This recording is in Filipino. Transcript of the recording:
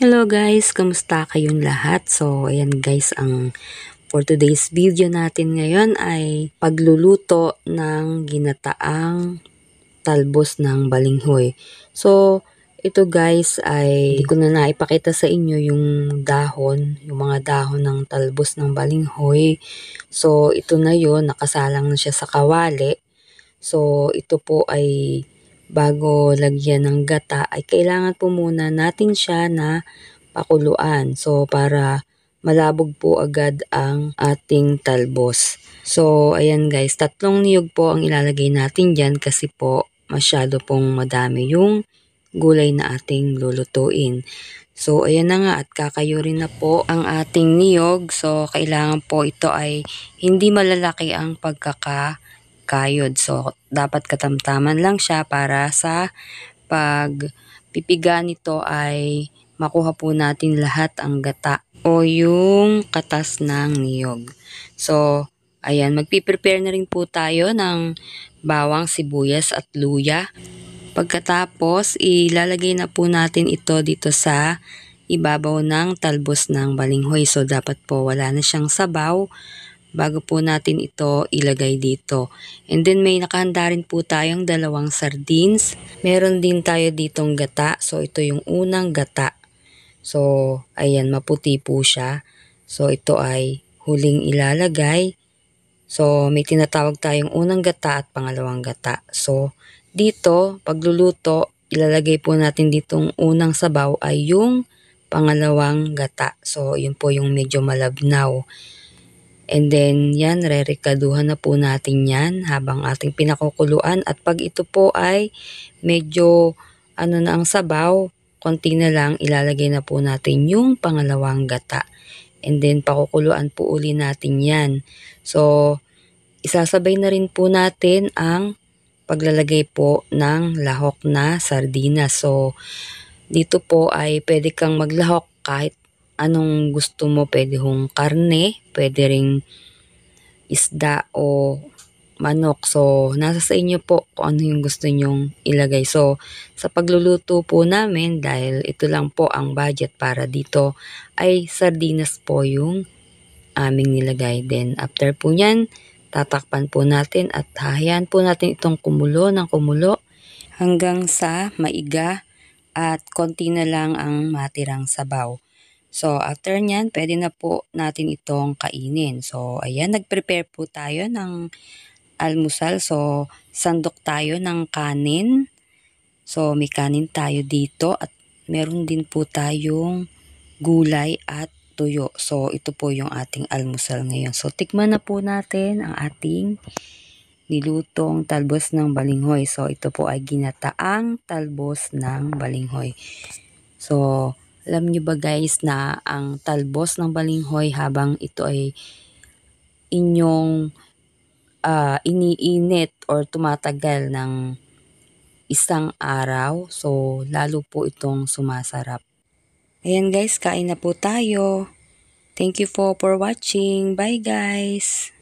Hello guys, kamusta kayong lahat? So, ayan guys, ang for today's video natin ngayon ay pagluluto ng ginataang talbos ng balinghoy. So, ito guys ay hindi ko na naipakita sa inyo yung dahon, yung mga dahon ng talbos ng balinghoy. So, ito na yun, nakasalang na siya sa kawali. So, ito po ay bago lagyan ng gata ay kailangan po muna natin siya na pakuluan. So, para malabog po agad ang ating talbos. So, ayan guys, 3 niyog po ang ilalagay natin dyan kasi po masyado pong madami yung gulay na ating lulutuin. So, ayan na nga at kakayurin na po ang ating niyog. So, kailangan po ito ay hindi malalaki ang pagkakayod. So, dapat katamtaman lang siya para sa pagpipiga nito ay makuha po natin lahat ang gata o yung katas ng niyog. So, ayan, magpiprepare na rin po tayo ng bawang, sibuyas at luya. Pagkatapos, ilalagay na po natin ito dito sa ibabaw ng talbos ng balinghoy. So, dapat po wala na siyang sabaw bago po natin ito ilagay dito. And then, may nakahanda rin po tayong 2 sardines. Meron din tayo ditong gata. So, ito yung unang gata. So, ayan, maputi po siya. So, ito ay huling ilalagay. So, may tinatawag tayong unang gata at pangalawang gata. So, dito, pagluluto, ilalagay po natin ditong unang sabaw ay yung pangalawang gata. So, yun po yung medyo malabnaw. And then, yan, rerekaduhan na po natin yan habang ating pinakukuluan. At pag ito po ay medyo, na ang sabaw, konti na lang, ilalagay na po natin yung pangalawang gata. And then, pakukuluan po uli natin yan. So, isasabay na rin po natin ang paglalagay po ng lahok na sardinas. So, dito po ay pwede kang maglahok kahit anong gusto mo. Pwede hong karne, pwede ring isda o manok. So, nasa sa inyo po kung ano yung gusto nyong ilagay. So, sa pagluluto po namin, dahil ito lang po ang budget para dito, ay sardinas po yung aming nilagay. Then, after po nyan, tatakpan po natin at hahayaan po natin itong kumulo ng kumulo hanggang sa maiga at konti na lang ang matirang sabaw. So, after nyan, pwede na po natin itong kainin. So, ayan, nag-prepare po tayo ng almusal. So, sandok tayo ng kanin. So, may kanin tayo dito at meron din po tayong gulay at tuyo. So, ito po yung ating almusal ngayon. So, tikman na po natin ang ating nilutong talbos ng balinghoy. So, ito po ay ginataang talbos ng balinghoy. So, alam nyo ba guys na ang talbos ng balinghoy habang ito ay inyong iniinit or tumatagal ng 1 araw. So, lalo po itong sumasarap. Ayan guys, kain na po tayo. Thank you for watching. Bye guys!